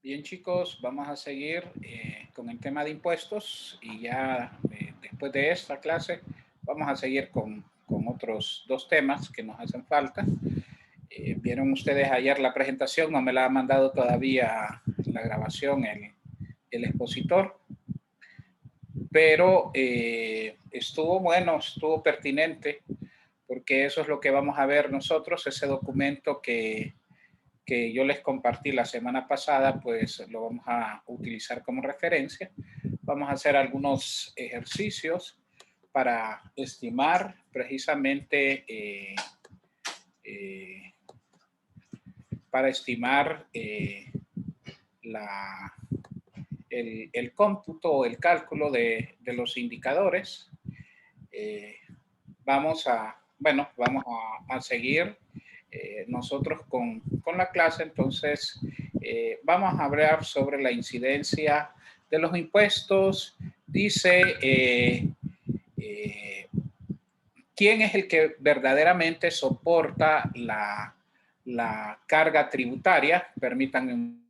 Bien, chicos, vamos a seguir con el tema de impuestos y ya después de esta clase vamos a seguir con otros dos temas que nos hacen falta. Vieron ustedes ayer la presentación, no me la ha mandado todavía la grabación el expositor, pero estuvo bueno, estuvo pertinente, porque eso es lo que vamos a ver nosotros, ese documento que yo les compartí la semana pasada, pues lo vamos a utilizar como referencia. Vamos a hacer algunos ejercicios para estimar precisamente para estimar el cómputo o el cálculo de los indicadores. Vamos a seguir nosotros con la clase. Entonces vamos a hablar sobre la incidencia de los impuestos. Dice quién es el que verdaderamente soporta la carga tributaria. Permítanme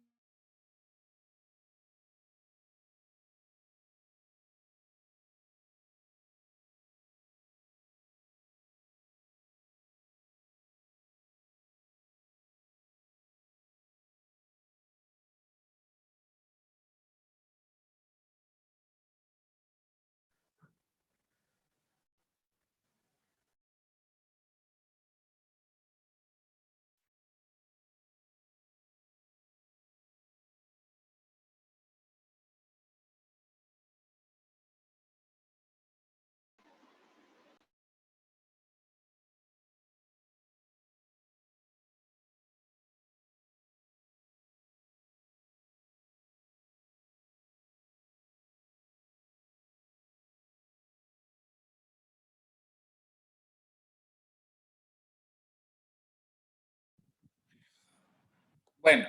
bueno,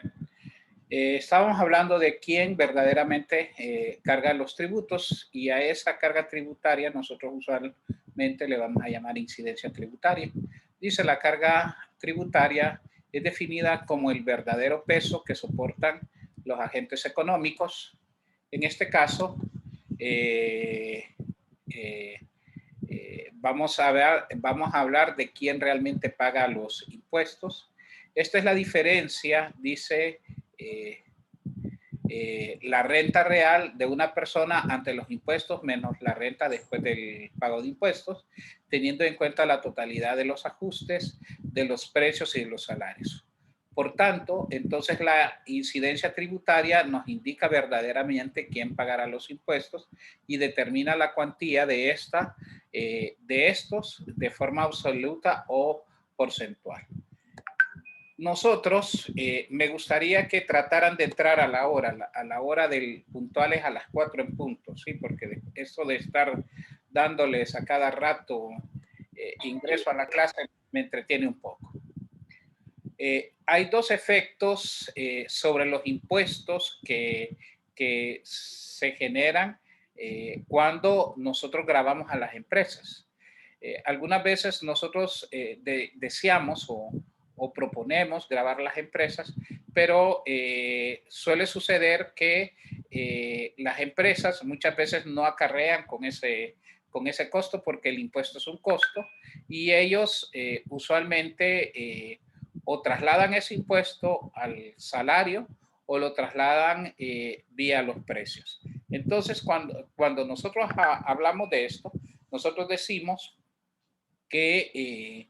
estábamos hablando de quién verdaderamente carga los tributos, y a esa carga tributaria nosotros usualmente le vamos a llamar incidencia tributaria. Dice: la carga tributaria es definida como el verdadero peso que soportan los agentes económicos. En este caso, eh, vamos a hablar de quién realmente paga los impuestos. Esta es la diferencia, dice, la renta real de una persona ante los impuestos menos la renta después del pago de impuestos, teniendo en cuenta la totalidad de los ajustes, de los precios y de los salarios. Por tanto, entonces la incidencia tributaria nos indica verdaderamente quién pagará los impuestos y determina la cuantía de estos de forma absoluta o porcentual. Nosotros, me gustaría que trataran de entrar a la hora del puntuales a las 4 en punto, ¿sí? Porque eso de estar dándoles a cada rato ingreso a la clase me entretiene un poco. Hay dos efectos sobre los impuestos que se generan cuando nosotros grabamos a las empresas. Algunas veces nosotros deseamos o proponemos grabar las empresas, pero suele suceder que las empresas muchas veces no acarrean con ese costo, porque el impuesto es un costo, y ellos usualmente o trasladan ese impuesto al salario o lo trasladan vía los precios. Entonces, cuando nosotros hablamos de esto, nosotros decimos que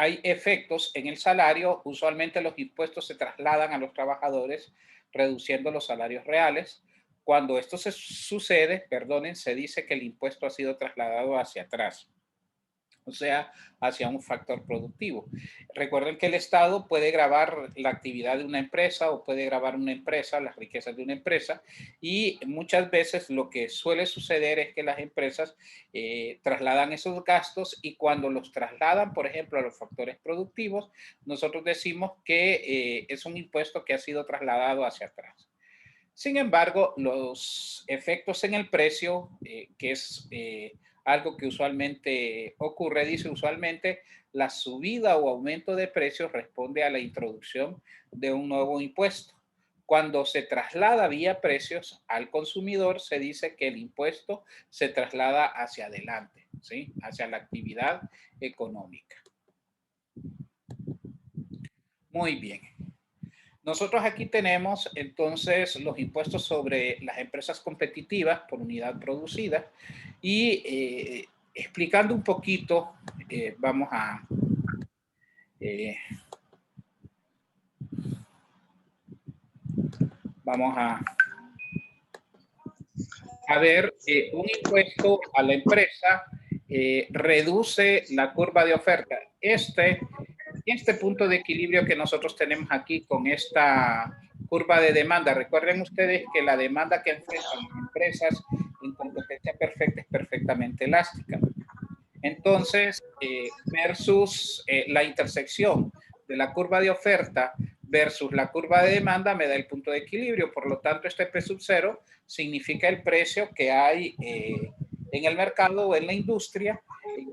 hay efectos en el salario. Usualmente los impuestos se trasladan a los trabajadores, reduciendo los salarios reales. Cuando esto sucede, perdonen, se dice que el impuesto ha sido trasladado hacia atrás, o sea, hacia un factor productivo. Recuerden que el Estado puede gravar la actividad de una empresa o puede gravar una empresa, las riquezas de una empresa, y muchas veces lo que suele suceder es que las empresas trasladan esos gastos, y cuando los trasladan, por ejemplo, a los factores productivos, nosotros decimos que es un impuesto que ha sido trasladado hacia atrás. Sin embargo, los efectos en el precio, que es algo que usualmente ocurre, dice: usualmente la subida o aumento de precios responde a la introducción de un nuevo impuesto. Cuando se traslada vía precios al consumidor, se dice que el impuesto se traslada hacia adelante, ¿sí? Hacia la actividad económica. Muy bien. Nosotros aquí tenemos entonces los impuestos sobre las empresas competitivas por unidad producida y explicando un poquito, vamos a ver un impuesto a la empresa reduce la curva de oferta. Este punto de equilibrio que nosotros tenemos aquí con esta curva de demanda, recuerden ustedes que la demanda que enfrentan las empresas en competencia perfecta es perfectamente elástica. Entonces, versus la intersección de la curva de oferta versus la curva de demanda me da el punto de equilibrio. Por lo tanto, este P sub 0 significa el precio que hay en el mercado o en la industria,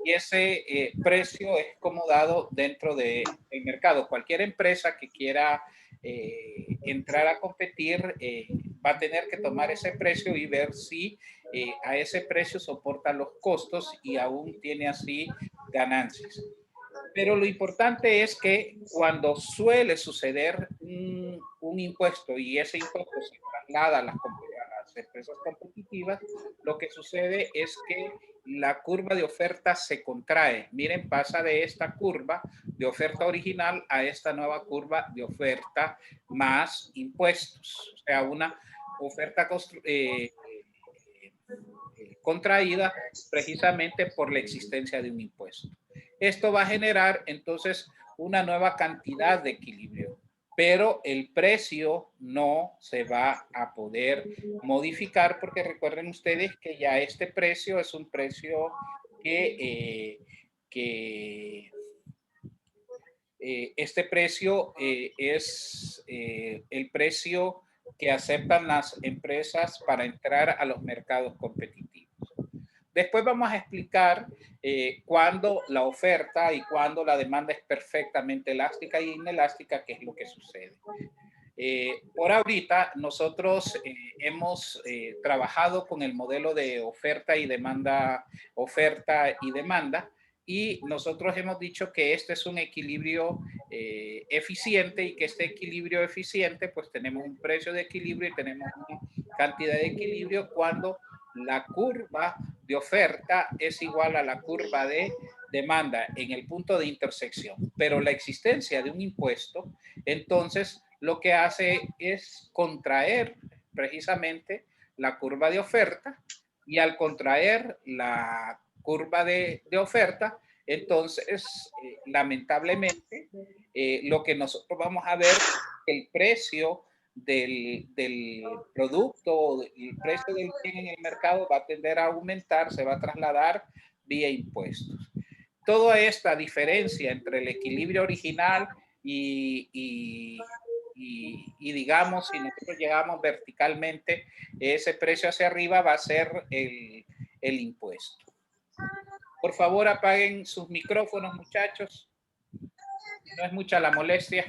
y ese precio es como dado dentro del mercado. Cualquier empresa que quiera entrar a competir va a tener que tomar ese precio y ver si a ese precio soporta los costos y aún tiene así ganancias. Pero lo importante es que cuando suele suceder un impuesto y ese impuesto se traslada a las empresas competitivas, lo que sucede es que la curva de oferta se contrae. Miren, pasa de esta curva de oferta original a esta nueva curva de oferta más impuestos. O sea, una oferta contraída precisamente por la existencia de un impuesto. Esto va a generar entonces una nueva cantidad de equilibrio, pero el precio no se va a poder modificar porque recuerden ustedes que ya este precio es un precio este precio es el precio que aceptan las empresas para entrar a los mercados competitivos. Después vamos a explicar cuándo la oferta y cuándo la demanda es perfectamente elástica y inelástica, qué es lo que sucede. Por ahorita nosotros hemos trabajado con el modelo de oferta y demanda, y nosotros hemos dicho que este es un equilibrio eficiente y que este equilibrio eficiente, pues tenemos un precio de equilibrio y tenemos una cantidad de equilibrio cuando la curva de oferta es igual a la curva de demanda en el punto de intersección. Pero la existencia de un impuesto, entonces, lo que hace es contraer precisamente la curva de oferta, y al contraer la curva de oferta, entonces, lamentablemente, lo que nosotros vamos a ver es que el precio del producto, el precio del bien en el mercado va a tender a aumentar, se va a trasladar vía impuestos. Toda esta diferencia entre el equilibrio original y digamos, si nosotros llegamos verticalmente, ese precio hacia arriba va a ser el impuesto. Por favor, apaguen sus micrófonos, muchachos. No es mucha la molestia.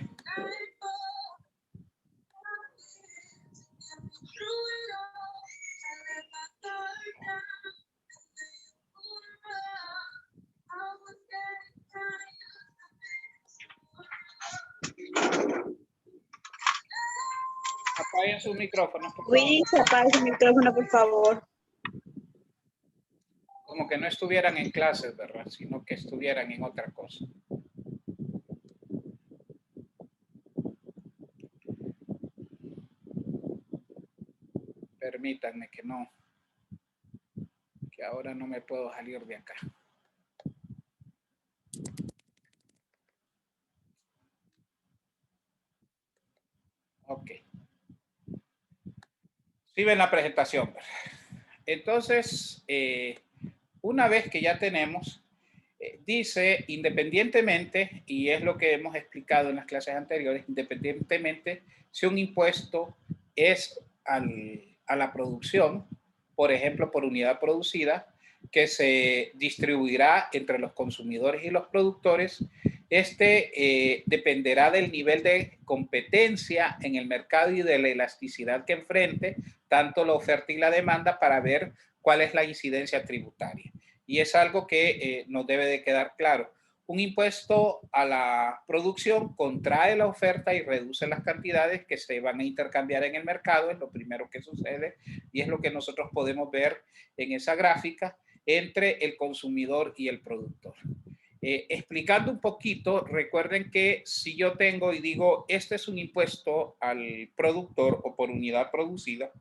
Apaguen sus micrófonos, por favor. Luis, apague su micrófono, por favor. Como que no estuvieran en clases, ¿verdad? Sino que estuvieran en otra cosa. Permítanme que ahora no me puedo salir de acá. Ok. Sí ven la presentación. Entonces, una vez que ya tenemos, dice independientemente, y es lo que hemos explicado en las clases anteriores, independientemente si un impuesto es a la producción, por ejemplo, por unidad producida, que se distribuirá entre los consumidores y los productores, dependerá del nivel de competencia en el mercado y de la elasticidad que enfrente tanto la oferta y la demanda para ver cuál es la incidencia tributaria. Y es algo que nos debe de quedar claro. Un impuesto a la producción contrae la oferta y reduce las cantidades que se van a intercambiar en el mercado, es lo primero que sucede y es lo que nosotros podemos ver en esa gráfica entre el consumidor y el productor. Explicando un poquito, recuerden que si yo tengo y digo, este es un impuesto al productor o por unidad producida,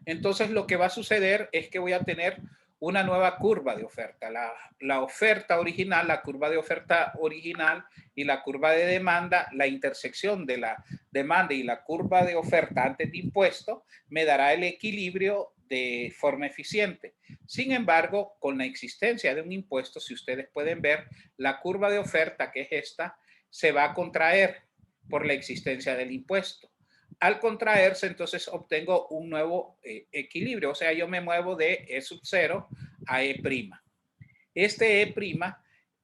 entonces lo que va a suceder es que voy a tener una nueva curva de oferta. La oferta original, la curva de oferta original y la curva de demanda, la intersección de la demanda y la curva de oferta antes de impuesto, me dará el equilibrio de forma eficiente. Sin embargo, con la existencia de un impuesto, si ustedes pueden ver, la curva de oferta, que es esta, se va a contraer por la existencia del impuesto. Al contraerse, entonces obtengo un nuevo equilibrio, o sea, yo me muevo de E sub 0 a E'. Este E',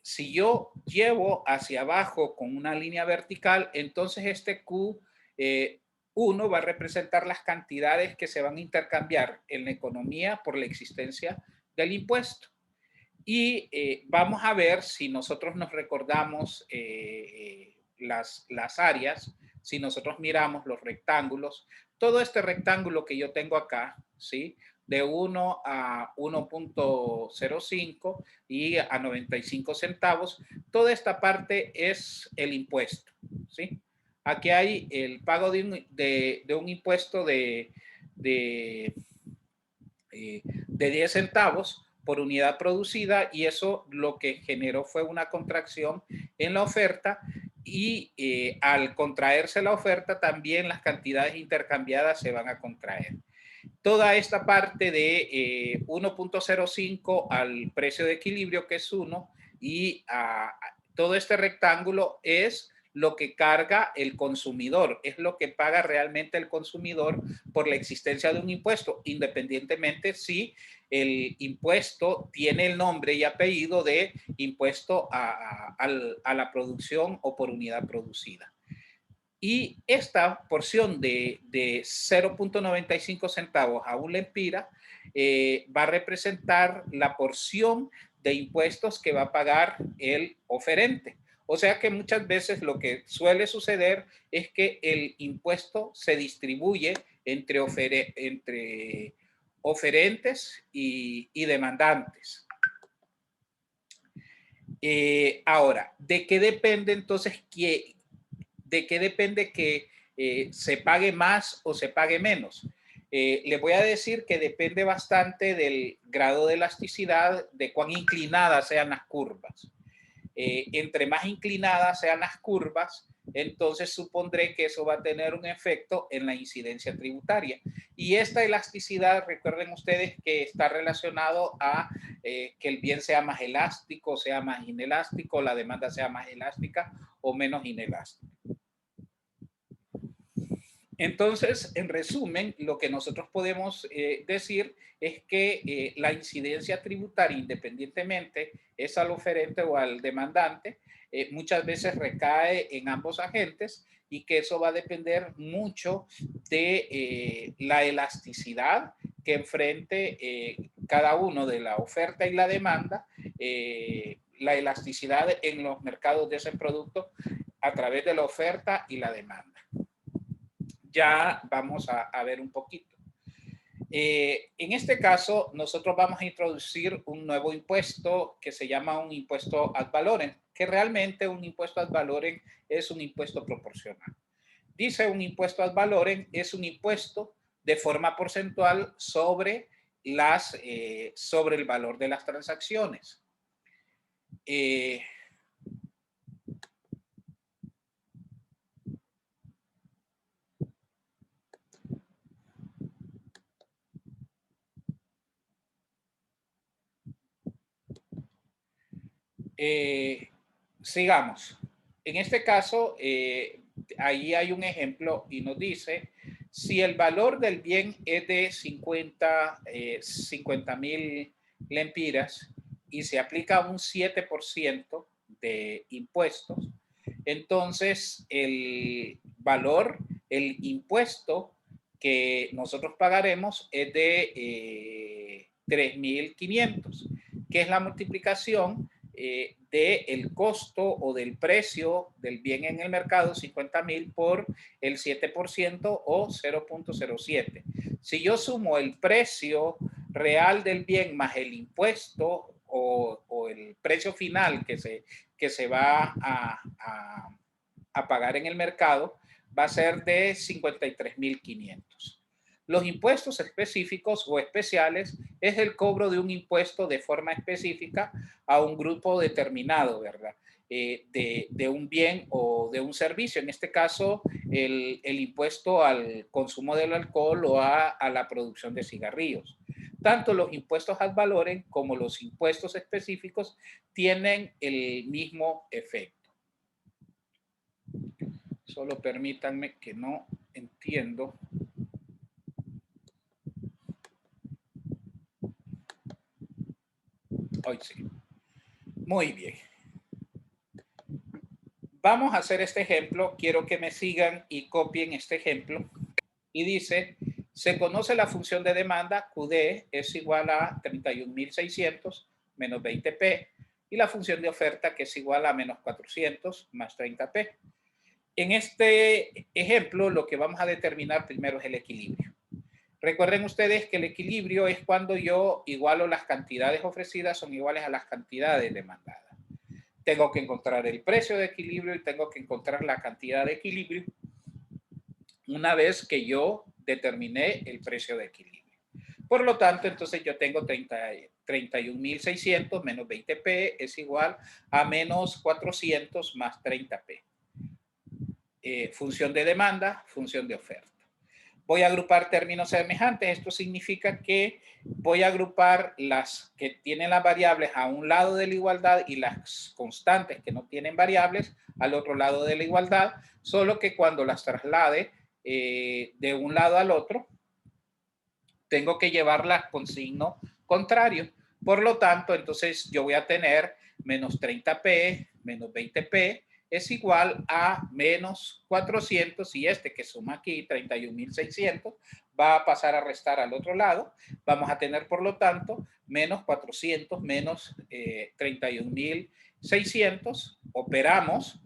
si yo llevo hacia abajo con una línea vertical, entonces este Q1 va a representar las cantidades que se van a intercambiar en la economía por la existencia del impuesto. Y vamos a ver si nosotros nos recordamos las áreas, si nosotros miramos los rectángulos, todo este rectángulo que yo tengo acá, ¿sí? De 1 a 1.05 y a 95 centavos, toda esta parte es el impuesto, ¿sí? Aquí hay el pago de un impuesto de 10 centavos por unidad producida y eso lo que generó fue una contracción en la oferta y al contraerse la oferta también las cantidades intercambiadas se van a contraer. Toda esta parte de 1.05 al precio de equilibrio que es 1 y todo este rectángulo es lo que carga el consumidor, es lo que paga realmente el consumidor por la existencia de un impuesto, independientemente si el impuesto tiene el nombre y apellido de impuesto a la producción o por unidad producida. Y esta porción de 0.95 centavos a un lempira va a representar la porción de impuestos que va a pagar el oferente. O sea que muchas veces lo que suele suceder es que el impuesto se distribuye entre oferentes y demandantes. Ahora, ¿de qué depende entonces que se pague más o se pague menos? Les voy a decir que depende bastante del grado de elasticidad, de cuán inclinadas sean las curvas. Entre más inclinadas sean las curvas, entonces supondré que eso va a tener un efecto en la incidencia tributaria. Y esta elasticidad, recuerden ustedes que está relacionado a que el bien sea más elástico, sea más inelástico, la demanda sea más elástica o menos inelástica. Entonces, en resumen, lo que nosotros podemos decir es que la incidencia tributaria, independientemente es al oferente o al demandante, muchas veces recae en ambos agentes y que eso va a depender mucho de la elasticidad que enfrente cada uno de la oferta y la demanda, la elasticidad en los mercados de ese producto a través de la oferta y la demanda. Ya vamos a ver un poquito. En este caso, nosotros vamos a introducir un nuevo impuesto que se llama un impuesto ad valorem, que realmente un impuesto ad valorem es un impuesto proporcional. Dice un impuesto ad valorem es un impuesto de forma porcentual sobre el valor de las transacciones. Sigamos. En este caso, ahí hay un ejemplo y nos dice, si el valor del bien es de 50,000 lempiras y se aplica un 7% de impuestos, entonces el valor, el impuesto que nosotros pagaremos es de 3.500, que es la multiplicación del costo o del precio del bien en el mercado, 50.000 por el 7% o 0.07. Si yo sumo el precio real del bien más el impuesto o el precio final que se va a pagar en el mercado, va a ser de 53.500. Los impuestos específicos o especiales es el cobro de un impuesto de forma específica a un grupo determinado, ¿verdad? De un bien o de un servicio. En este caso, el impuesto al consumo del alcohol o a la producción de cigarrillos. Tanto los impuestos ad valorem como los impuestos específicos tienen el mismo efecto. Solo permítanme que no entiendo. Hoy sí. Muy bien. Vamos a hacer este ejemplo. Quiero que me sigan y copien este ejemplo. Y dice, se conoce la función de demanda, QD es igual a 31.600 menos 20p. Y la función de oferta, que es igual a menos 400 más 30p. En este ejemplo, lo que vamos a determinar primero es el equilibrio. Recuerden ustedes que el equilibrio es cuando yo igualo las cantidades ofrecidas son iguales a las cantidades demandadas. Tengo que encontrar el precio de equilibrio y tengo que encontrar la cantidad de equilibrio una vez que yo determiné el precio de equilibrio. Por lo tanto, entonces yo tengo 31.600 menos 20p es igual a menos 400 más 30p. Función de demanda, función de oferta. Voy a agrupar términos semejantes. Esto significa que voy a agrupar las que tienen las variables a un lado de la igualdad y las constantes que no tienen variables al otro lado de la igualdad, solo que cuando las traslade de un lado al otro, tengo que llevarlas con signo contrario. Por lo tanto, entonces yo voy a tener menos 30p menos 20p es igual a menos 400 y este que suma aquí 31.600 va a pasar a restar al otro lado. Vamos a tener, por lo tanto, menos 400 menos 31.600. Operamos,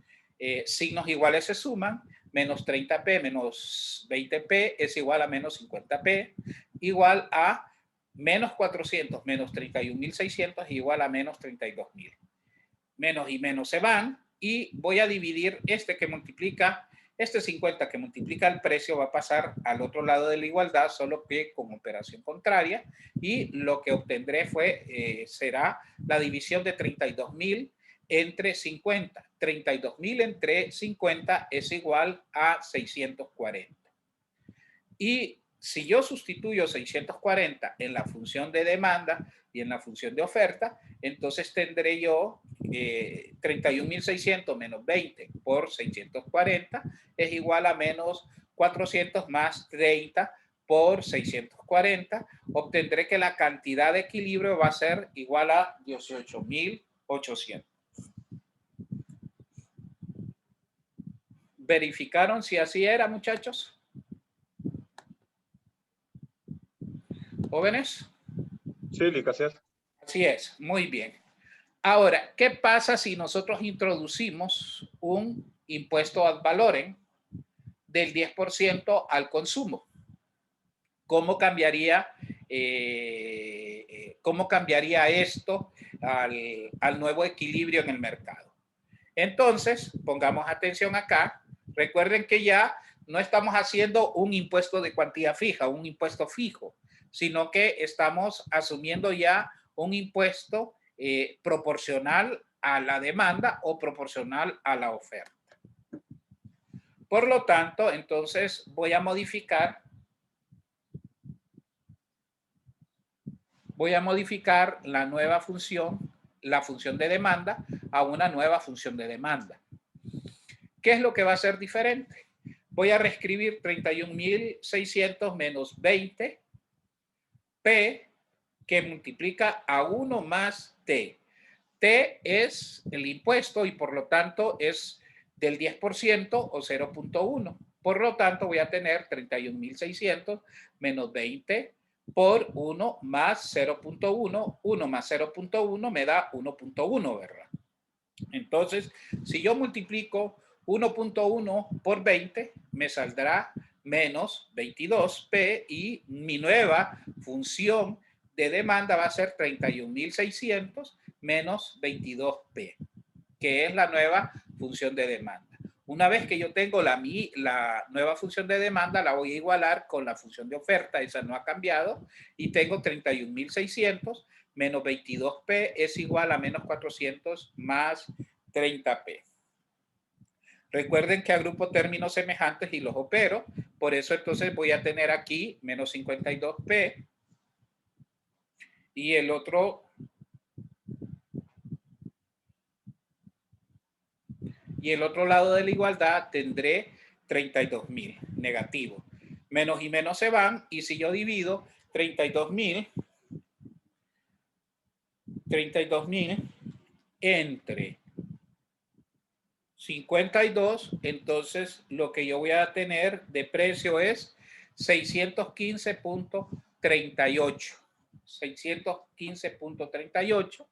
signos iguales se suman, menos 30p menos 20p es igual a menos 50p, igual a menos 400 menos 31.600 igual a menos 32.000. Menos y menos se van y voy a dividir este que multiplica, este 50 que multiplica el precio va a pasar al otro lado de la igualdad, solo que con operación contraria, y lo que obtendré será la división de 32.000 entre 50. 32.000 entre 50 es igual a 640. Y si yo sustituyo 640 en la función de demanda y en la función de oferta, entonces tendré yo 31.600 menos 20 por 640 es igual a menos 400 más 30 por 640. Obtendré que la cantidad de equilibrio va a ser igual a 18.800. ¿Verificaron si así era, muchachos? ¿Jóvenes? Sí, Lic, así es. Así es, muy bien. Ahora, ¿qué pasa si nosotros introducimos un impuesto ad valorem del 10% al consumo? ¿Cómo cambiaría esto al nuevo equilibrio en el mercado? Entonces, pongamos atención acá. Recuerden que ya no estamos haciendo un impuesto de cuantía fija, un impuesto fijo, sino que estamos asumiendo ya un impuesto proporcional a la demanda o proporcional a la oferta. Por lo tanto, entonces voy a modificar la nueva función, la función de demanda, a una nueva función de demanda. ¿Qué es lo que va a ser diferente? Voy a reescribir 31.600 menos 20p, que multiplica a 1 más T. T es el impuesto y por lo tanto es del 10% o 0.1. Por lo tanto voy a tener 31.600 menos 20 por 1 más 0.1. 1 más 0.1 me da 1.1, ¿verdad? Entonces, si yo multiplico 1.1 por 20, me saldrá menos 22P y mi nueva función de demanda va a ser 31.600 menos 22P, que es la nueva función de demanda. Una vez que yo tengo la nueva función de demanda, la voy a igualar con la función de oferta, esa no ha cambiado, y tengo 31.600 menos 22P es igual a menos 400 más 30P. Recuerden que agrupo términos semejantes y los opero, por eso entonces voy a tener aquí menos 52P y el otro lado de la igualdad tendré 32.000 negativo. Menos y menos se van y si yo divido 32.000 entre 52, entonces lo que yo voy a tener de precio es 615.38. 615.38.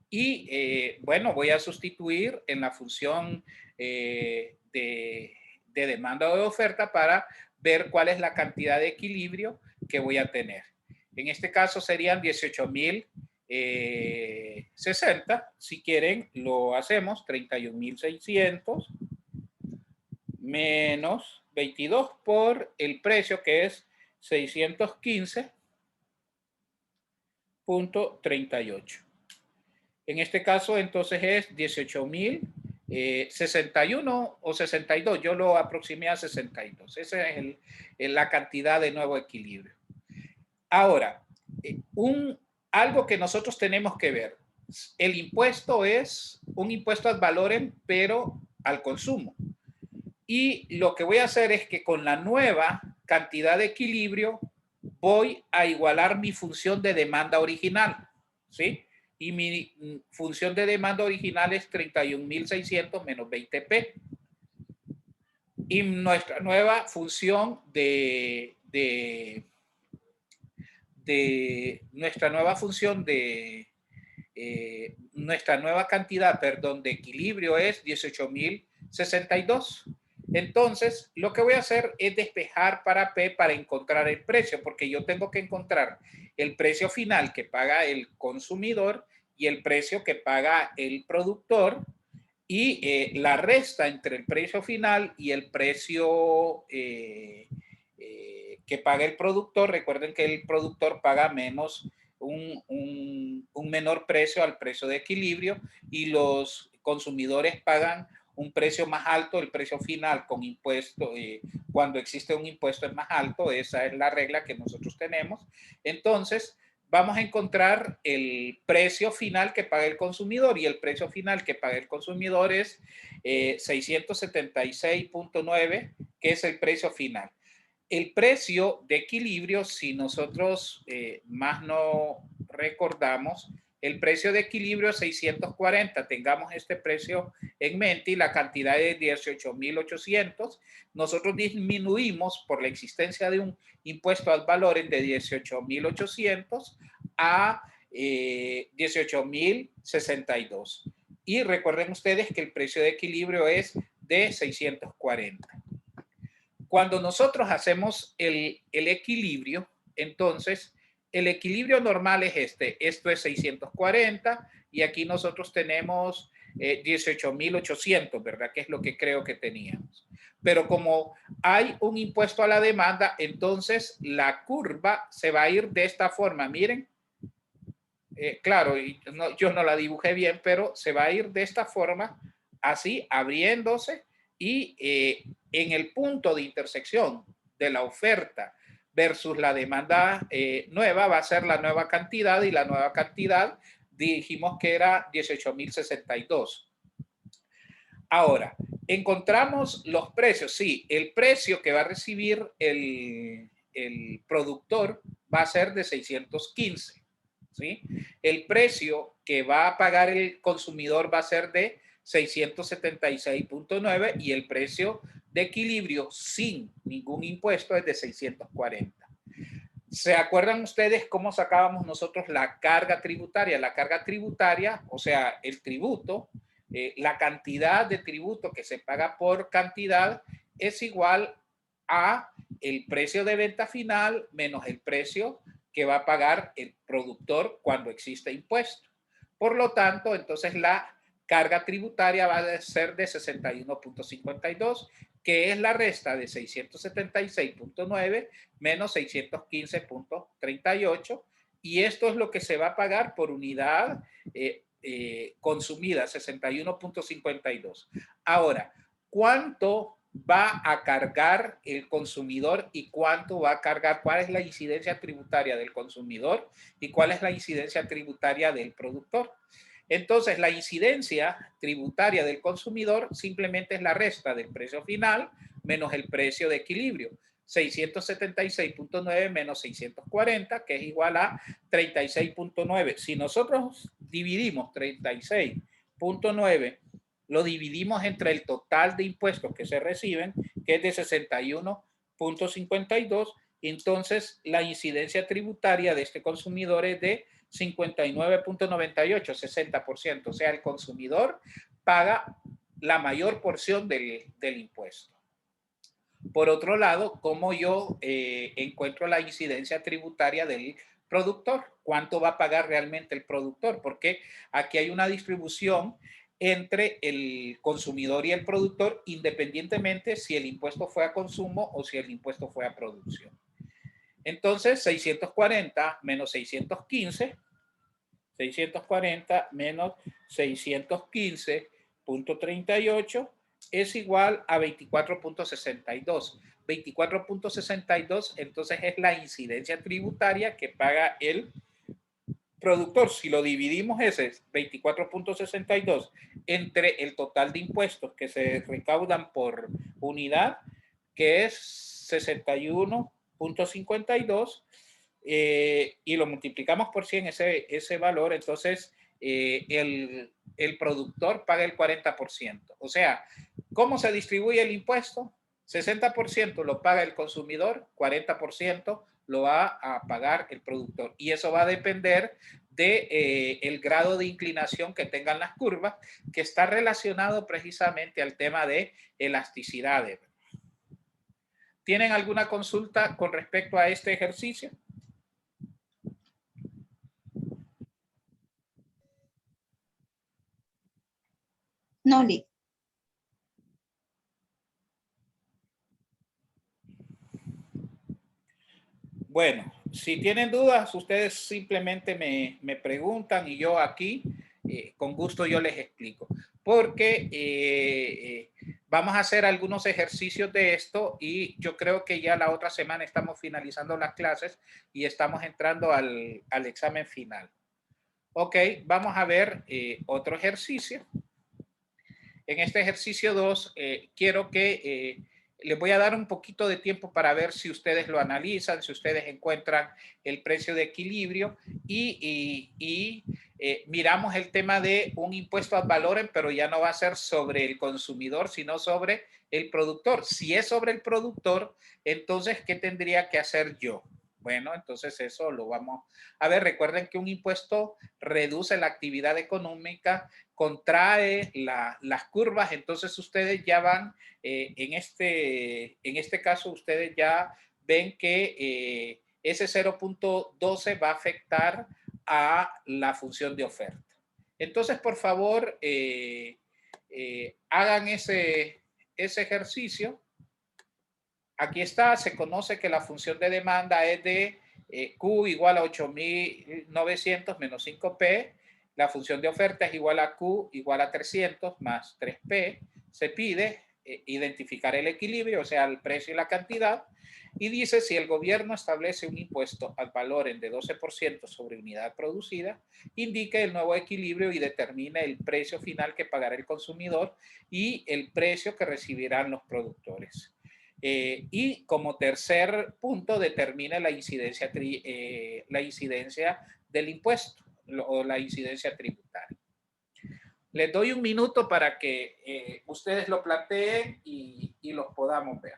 Y bueno, voy a sustituir en la función de demanda o de oferta para ver cuál es la cantidad de equilibrio que voy a tener. En este caso serían 18.060. Si quieren, lo hacemos 31.600 menos 22 por el precio que es 615.38. En este caso, entonces es 18.061 o 62. Yo lo aproximé a 62. Esa es la cantidad de nuevo equilibrio. Ahora, algo que nosotros tenemos que ver. El impuesto es un impuesto ad valorem, pero al consumo. Y lo que voy a hacer es que con la nueva cantidad de equilibrio voy a igualar mi función de demanda original, ¿sí? Y mi función de demanda original es 31.600 menos 20P. Y nuestra nueva función nuestra nueva cantidad, perdón, de equilibrio es 18.062. Entonces, lo que voy a hacer es despejar para P para encontrar el precio, porque yo tengo que encontrar el precio final que paga el consumidor y el precio que paga el productor y la resta entre el precio final y el precio que paga el productor. Recuerden que el productor paga menos un menor precio al precio de equilibrio y los consumidores pagan un precio más alto, el precio final con impuesto, cuando existe un impuesto es más alto, esa es la regla que nosotros tenemos. Entonces, vamos a encontrar el precio final que paga el consumidor y el precio final que paga el consumidor es 676.9, que es el precio final. El precio de equilibrio, si nosotros más no recordamos, el precio de equilibrio es 640. Tengamos este precio en mente y la cantidad es 18.800. Nosotros disminuimos por la existencia de un impuesto ad valorem de 18.800 a 18.062. Y recuerden ustedes que el precio de equilibrio es de 640. Cuando nosotros hacemos el equilibrio, entonces el equilibrio normal es este. Esto es 640 y aquí nosotros tenemos 18.800, ¿verdad? Que es lo que creo que teníamos. Pero como hay un impuesto a la demanda, entonces la curva se va a ir de esta forma. Miren, claro, yo no la dibujé bien, pero se va a ir de esta forma, así, abriéndose y en el punto de intersección de la oferta versus la demanda nueva va a ser la nueva cantidad y la nueva cantidad dijimos que era 18.062. Ahora, encontramos los precios. Sí, el precio que va a recibir el productor va a ser de 615. ¿sí? El precio que va a pagar el consumidor va a ser de 676.9 y el precio de equilibrio sin ningún impuesto es de 640. ¿Se acuerdan ustedes cómo sacábamos nosotros la carga tributaria? La carga tributaria, o sea, el tributo, la cantidad de tributo que se paga por cantidad es igual a el precio de venta final menos el precio que va a pagar el productor cuando existe impuesto. Por lo tanto, entonces la carga tributaria va a ser de 61.52, que es la resta de 676.9 menos 615.38, y esto es lo que se va a pagar por unidad consumida, 61.52. Ahora, ¿cuánto va a cargar el consumidor y cuánto va a cargar? ¿Cuál es la incidencia tributaria del consumidor y cuál es la incidencia tributaria del productor? Entonces, la incidencia tributaria del consumidor simplemente es la resta del precio final menos el precio de equilibrio. 676.9 menos 640, que es igual a 36.9. Si nosotros dividimos 36.9, lo dividimos entre el total de impuestos que se reciben, que es de 61.52, entonces la incidencia tributaria de este consumidor es de 59.98, 60%. O sea, el consumidor paga la mayor porción del impuesto. Por otro lado, ¿cómo yo encuentro la incidencia tributaria del productor? ¿Cuánto va a pagar realmente el productor? Porque aquí hay una distribución entre el consumidor y el productor, independientemente si el impuesto fue a consumo o si el impuesto fue a producción. Entonces, 640 menos 615, 640 menos 615.38 es igual a 24.62. 24.62 entonces es la incidencia tributaria que paga el productor. Si lo dividimos ese 24.62 entre el total de impuestos que se recaudan por unidad, que es 61.52, y lo multiplicamos por 100 ese valor, entonces el productor paga el 40%. O sea, ¿cómo se distribuye el impuesto? 60% lo paga el consumidor, 40% lo va a pagar el productor. Y eso va a depender de el grado de inclinación que tengan las curvas, que está relacionado precisamente al tema de elasticidades. ¿Tienen alguna consulta con respecto a este ejercicio? No, Lee. Bueno, si tienen dudas, ustedes simplemente me preguntan y yo aquí, con gusto yo les explico. Porque vamos a hacer algunos ejercicios de esto y yo creo que ya la otra semana estamos finalizando las clases y estamos entrando al examen final. Ok, vamos a ver otro ejercicio. En este ejercicio 2, quiero que les voy a dar un poquito de tiempo para ver si ustedes lo analizan, si ustedes encuentran el precio de equilibrio y miramos el tema de un impuesto ad valorem, pero ya no va a ser sobre el consumidor, sino sobre el productor. Si es sobre el productor, entonces, ¿qué tendría que hacer yo? Bueno, entonces eso lo vamos a ver. Recuerden que un impuesto reduce la actividad económica, contrae las curvas, entonces ustedes ya van, en este caso ustedes ya ven que ese 0.12 va a afectar a la función de oferta. Entonces, por favor, hagan ese ejercicio. Aquí está, se conoce que la función de demanda es de Q igual a 8.900 menos 5P. La función de oferta es igual a Q igual a 300 más 3P. Se pide identificar el equilibrio, o sea, el precio y la cantidad. Y dice, si el gobierno establece un impuesto al valor de 12% sobre unidad producida, indique el nuevo equilibrio y determine el precio final que pagará el consumidor y el precio que recibirán los productores. Y como tercer punto, determina la incidencia del impuesto o la incidencia tributaria. Les doy un minuto para que ustedes lo planteen y los podamos ver.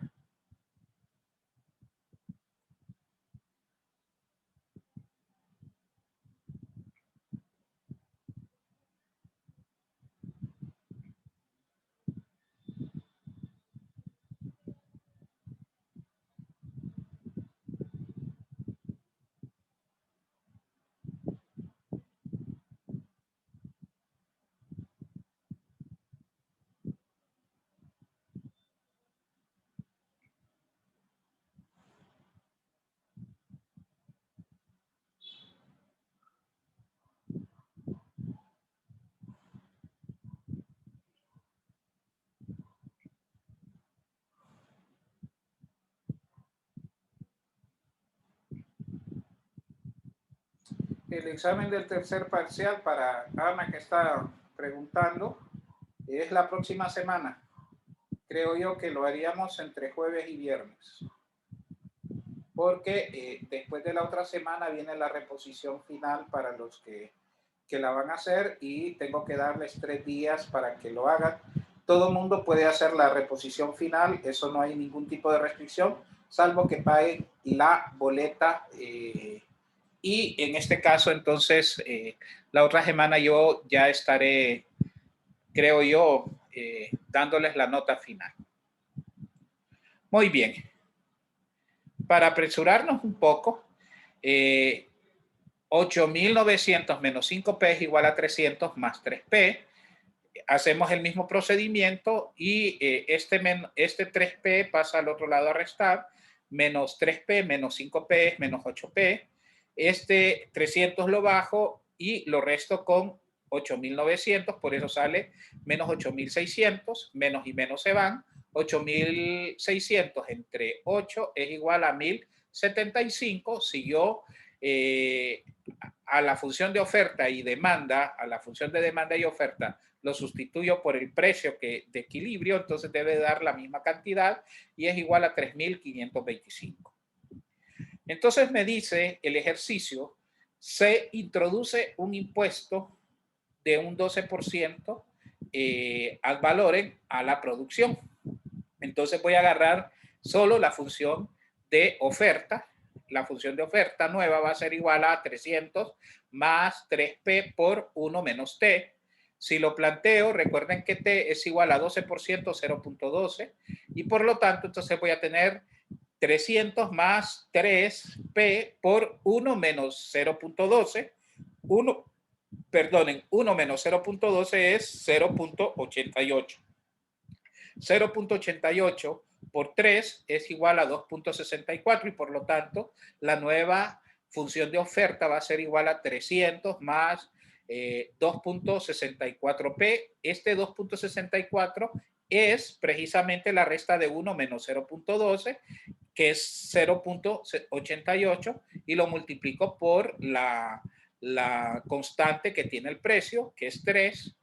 El examen del tercer parcial para Ana, que está preguntando, es la próxima semana. Creo yo que lo haríamos entre jueves y viernes. Porque después de la otra semana viene la reposición final para los que la van a hacer y tengo que darles 3 días para que lo hagan. Todo el mundo puede hacer la reposición final, eso no hay ningún tipo de restricción, salvo que paguen la boleta. Y en este caso, entonces, la otra semana yo ya estaré, creo yo, dándoles la nota final. Muy bien. Para apresurarnos un poco, 8.900 menos 5P es igual a 300 más 3P. Hacemos el mismo procedimiento y este 3P pasa al otro lado a restar, menos 3P menos 5P es menos 8P. Este 300 lo bajo y lo resto con 8.900, por eso sale menos 8.600, menos y menos se van. 8.600 entre 8 es igual a 1.075. Si yo a la función de oferta y demanda, a la función de demanda y oferta, lo sustituyo por el precio de equilibrio, entonces debe dar la misma cantidad y es igual a 3.525. Entonces me dice el ejercicio, se introduce un impuesto de un 12% ad valorem a la producción. Entonces voy a agarrar solo la función de oferta. La función de oferta nueva va a ser igual a 300 más 3P por 1 menos T. Si lo planteo, recuerden que T es igual a 12%, 0.12. Y por lo tanto, entonces voy a tener 300 más 3P por 1 menos 0.12. 1 menos 0.12 es 0.88. 0.88 por 3 es igual a 2.64 y por lo tanto la nueva función de oferta va a ser igual a 300 más 2.64p. Este 2.64 es precisamente la resta de 1 menos 0.12, que es 0.88, y lo multiplico por la constante que tiene el precio, que es 3.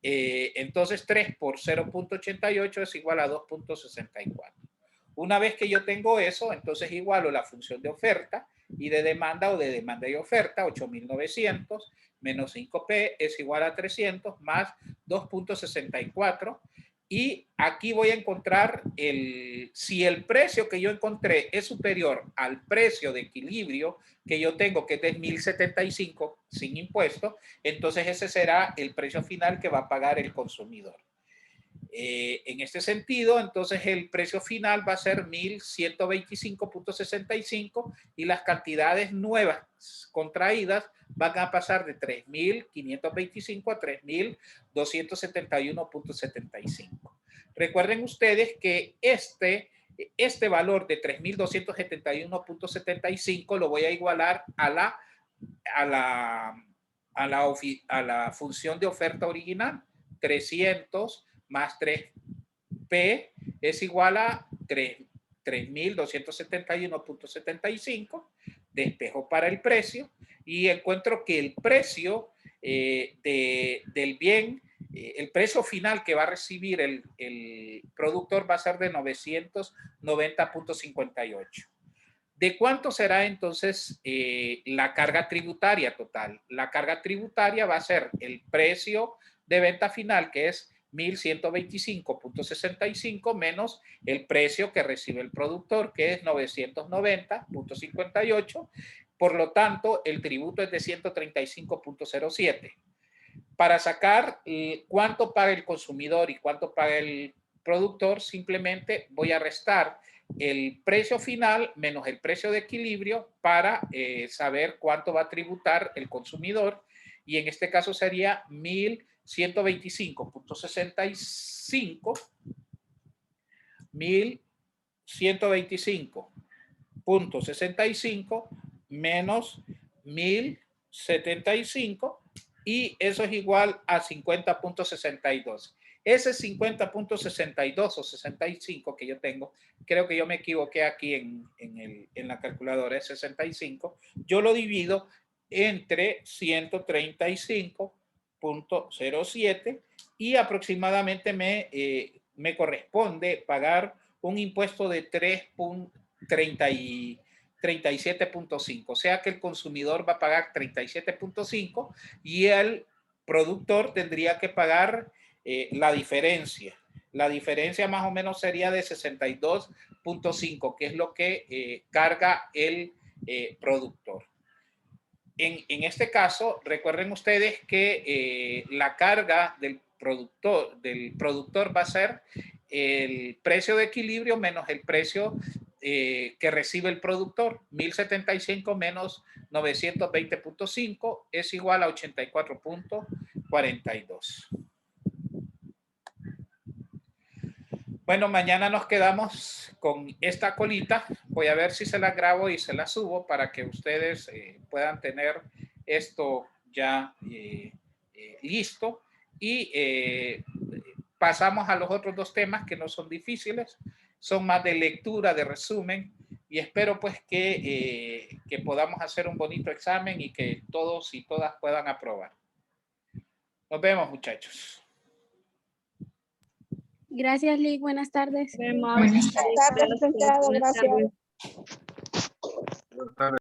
Entonces 3 por 0.88 es igual a 2.64. Una vez que yo tengo eso, entonces igualo la función de oferta y de demanda o de demanda y oferta, 8.900 menos 5P es igual a 300 más 2.64. Y aquí voy a encontrar si el precio que yo encontré es superior al precio de equilibrio que yo tengo, que es de 1.075 sin impuesto, entonces ese será el precio final que va a pagar el consumidor. En este sentido, entonces el precio final va a ser 1.125.65 y las cantidades nuevas contraídas van a pasar de 3.525 a 3.271.75. Recuerden ustedes que este valor de 3.271.75 lo voy a igualar a la función de oferta original. 300 más 3P es igual a 3.271.75. Despejo para el precio y encuentro que el precio del bien, el precio final que va a recibir el productor va a ser de 990.58. ¿De cuánto será entonces la carga tributaria total? La carga tributaria va a ser el precio de venta final, que es 1.125.65 menos el precio que recibe el productor, que es 990.58. Por lo tanto, el tributo es de 135.07. Para sacar cuánto paga el consumidor y cuánto paga el productor, simplemente voy a restar el precio final menos el precio de equilibrio para saber cuánto va a tributar el consumidor, y en este caso sería 1.125.65 1.125.65 menos 1.075, y eso es igual a 50.62. Ese 50.62 o 65 que yo tengo, creo que yo me equivoqué aquí en la calculadora, es 65, yo lo divido entre 135.07 y aproximadamente me corresponde pagar un impuesto de 37.5, o sea que el consumidor va a pagar 37.5 y el productor tendría que pagar la diferencia. La diferencia más o menos sería de 62.5, que es lo que carga el productor. En este caso, recuerden ustedes que la carga del productor va a ser el precio de equilibrio menos el precio que recibe el productor. 1.075 menos 920.5 es igual a 84.42. Bueno, mañana nos quedamos con esta colita. Voy a ver si se la grabo y se la subo para que ustedes puedan tener esto ya listo. Y pasamos a los otros dos temas que no son difíciles, son más de lectura, de resumen. Y espero pues que podamos hacer un bonito examen y que todos y todas puedan aprobar. Nos vemos, muchachos. Gracias, Lick. Buenas tardes. Buenas tardes. Buenas tardes, licenciado. Gracias. Buenas tardes.